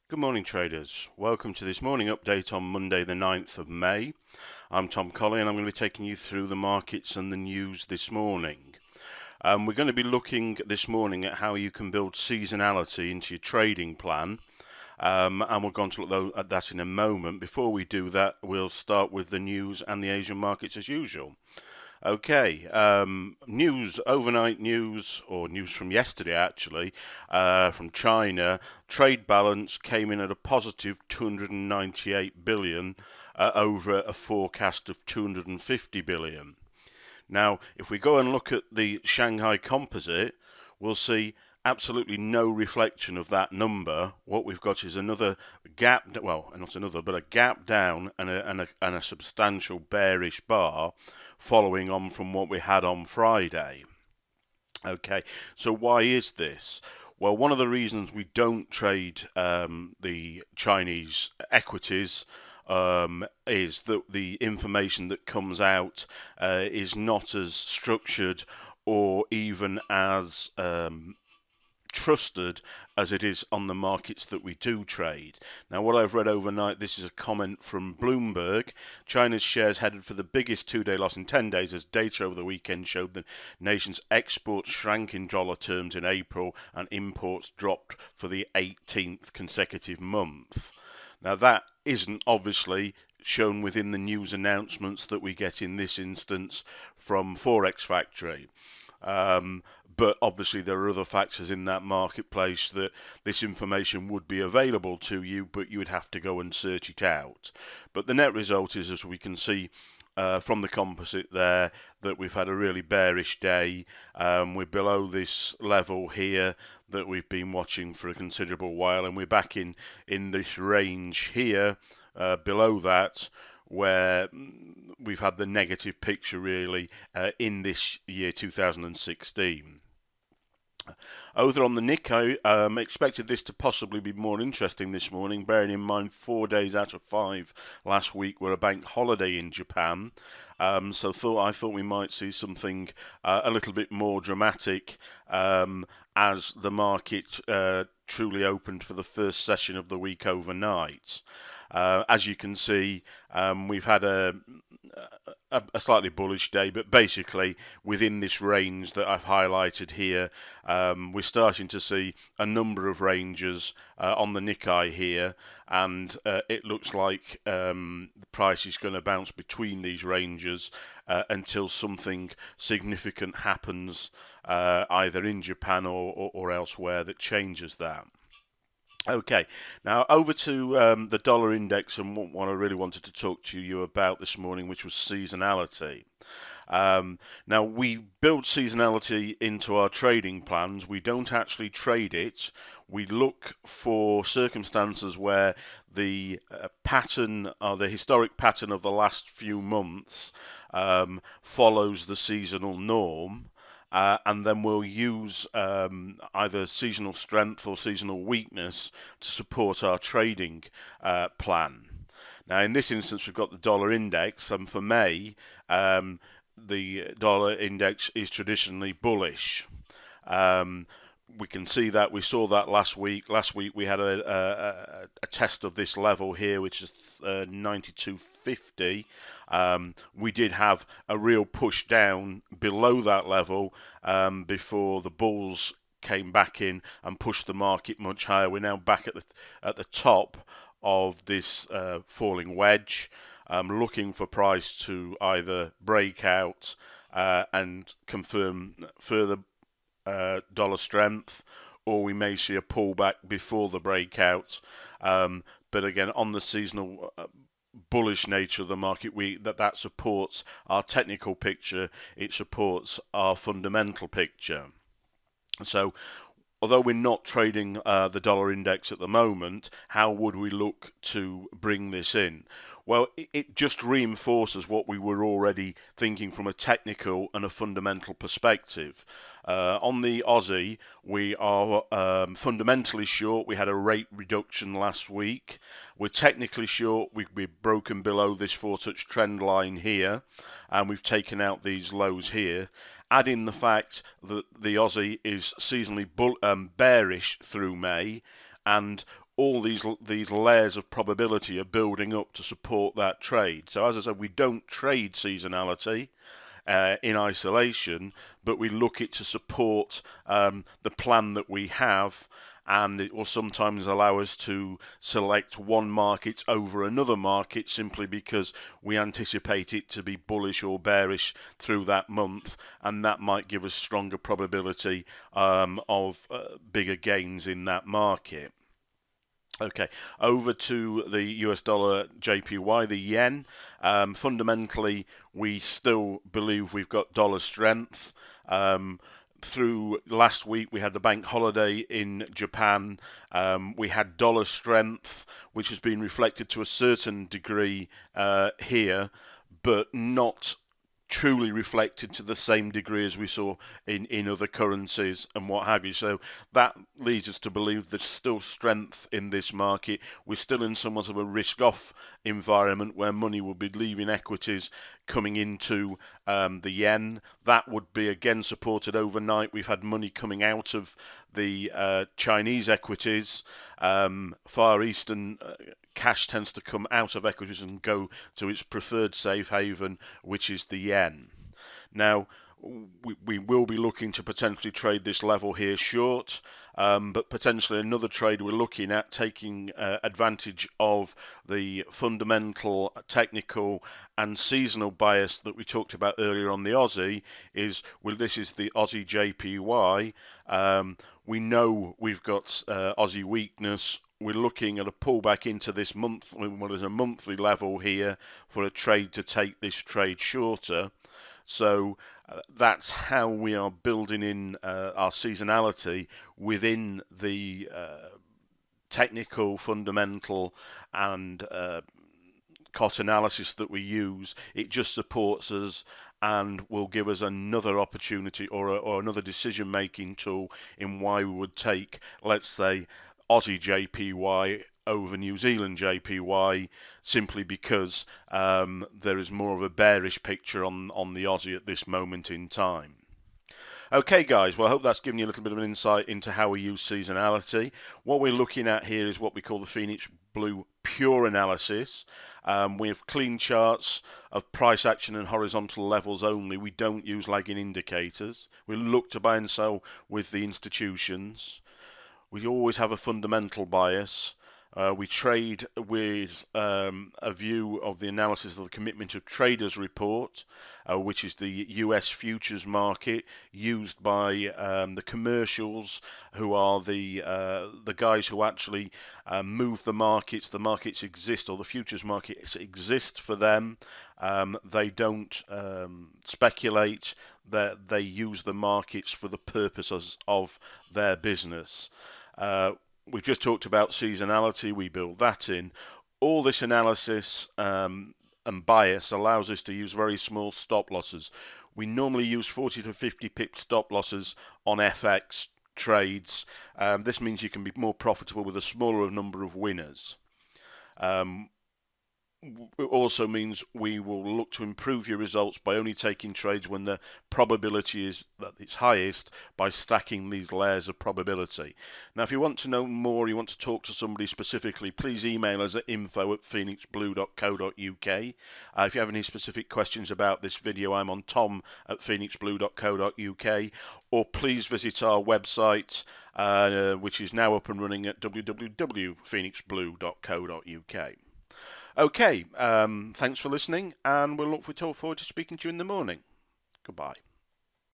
Good morning, traders. Welcome to this morning update on Monday, the 9th of May. I'm Tom Colley, and I'm going to be taking you through the markets and the news this morning. We're going to be looking this morning at how you can build seasonality into your trading plan. And we're going to look at that in a moment. Before we do that, we'll start with the news and the Asian markets as usual. Okay, overnight news, or news from yesterday actually, from China. Trade balance came in at a positive 298 billion over a forecast of 250 billion. Now, if we go and look at the Shanghai Composite, we'll see absolutely no reflection of that number. What we've got is another gap, well, not another, but a gap down and a substantial bearish bar following on from what we had on Friday. Okay, so why is this? Well, one of the reasons we don't trade the Chinese equities is that the information that comes out is not as structured or even as trusted as it is on the markets that we do trade. Now, what I've read overnight, this is a comment from Bloomberg. China's shares headed for the biggest two-day loss in 10 days as data over the weekend showed the nation's exports shrank in dollar terms in April and imports dropped for the 18th consecutive month. Now, that isn't obviously shown within the news announcements that we get in this instance from Forex Factory. But obviously there are other factors in that marketplace that this information would be available to you, but you would have to go and search it out. But the net result is, as we can see from the composite there, that we've had a really bearish day. We're below this level here that we've been watching for a considerable while, and we're back in this range here below that, where we've had the negative picture really in this year 2016. Over on the Nikkei, expected this to possibly be more interesting this morning, bearing in mind 4 days out of 5 last week were a bank holiday in Japan. So I thought we might see something a little bit more dramatic as the market truly opened for the first session of the week overnight. As you can see, we've had a slightly bullish day, but basically within this range that I've highlighted here, we're starting to see a number of ranges on the Nikkei here, and it looks like the price is going to bounce between these ranges until something significant happens either in Japan or elsewhere that changes that. Okay, now over to the dollar index and what I really wanted to talk to you about this morning, which was seasonality. Now, we build seasonality into our trading plans. We don't actually trade it. We look for circumstances where the pattern, or the historic pattern of the last few months follows the seasonal norm. And then we'll use either seasonal strength or seasonal weakness to support our trading plan. Now, in this instance, we've got the dollar index, and for May, the dollar index is traditionally bullish. We can see that. We saw that last week. Last week we had a test of this level here, which is 92.50. We did have a real push down below that level before the bulls came back in and pushed the market much higher. We're now back at the top of this falling wedge, looking for price to either break out and confirm further dollar strength, or we may see a pullback before the breakout. But again, on the seasonal bullish nature of the market, that supports our technical picture. It supports our fundamental picture. So, although we're not trading the dollar index at the moment, how would we look to bring this in? Well, it just reinforces what we were already thinking from a technical and a fundamental perspective. On the Aussie, we are fundamentally short. We had a rate reduction last week. We're technically short. We've broken below this 4-touch trend line here, and we've taken out these lows here. Add in the fact that the Aussie is seasonally bearish through May, and all these layers of probability are building up to support that trade. So as I said, we don't trade seasonality in isolation, but we look it to support the plan that we have, and it will sometimes allow us to select one market over another market simply because we anticipate it to be bullish or bearish through that month, and that might give us stronger probability of bigger gains in that market. Okay, over to the US dollar JPY, the yen. Fundamentally, we still believe we've got dollar strength. Through last week, we had the bank holiday in Japan. We had dollar strength, which has been reflected to a certain degree here, but not truly reflected to the same degree as we saw in other currencies and what have you. So that leads us to believe there's still strength in this market. We're still in somewhat of a risk-off environment where money will be leaving equities coming into the yen. That would be again supported overnight. We've had money coming out of the Chinese equities. Far Eastern cash tends to come out of equities and go to its preferred safe haven, which is the yen. Now, we will be looking to potentially trade this level here short, but potentially another trade we're looking at taking advantage of the fundamental, technical and seasonal bias that we talked about earlier on the Aussie is, well, this is the Aussie JPY. We know we've got Aussie weakness. We're looking at a pullback into this month, what is a monthly level here, for a trade to take this trade shorter. So that's how we are building in our seasonality within the technical, fundamental and COT analysis that we use. It just supports us and will give us another opportunity or another decision-making tool in why we would take, let's say, Aussie JPY over New Zealand JPY, simply because there is more of a bearish picture on the Aussie at this moment in time. Okay guys, well I hope that's given you a little bit of an insight into how we use seasonality. What we're looking at here is what we call the Phoenix Blue Pure Analysis. We have clean charts of price action and horizontal levels only. We don't use lagging indicators. We look to buy and sell with the institutions. We always have a fundamental bias. We trade with a view of the analysis of the Commitment of Traders report, which is the US futures market used by the commercials, who are the guys who actually move the markets. The markets exist, or the futures markets exist for them. They don't speculate. That they use the markets for the purposes of their business. We've just talked about seasonality. We build that in. All this analysis and bias allows us to use very small stop losses. We normally use 40 to 50 pip stop losses on FX trades. This means you can be more profitable with a smaller number of winners. It also means we will look to improve your results by only taking trades when the probability is at its highest, by stacking these layers of probability. Now, if you want to know more, you want to talk to somebody specifically, please email us at info@phoenixblue.co.uk. If you have any specific questions about this video, I'm on tom@phoenixblue.co.uk, or please visit our website, which is now up and running at www.phoenixblue.co.uk. Okay, thanks for listening, and we'll look forward to speaking to you in the morning. Goodbye.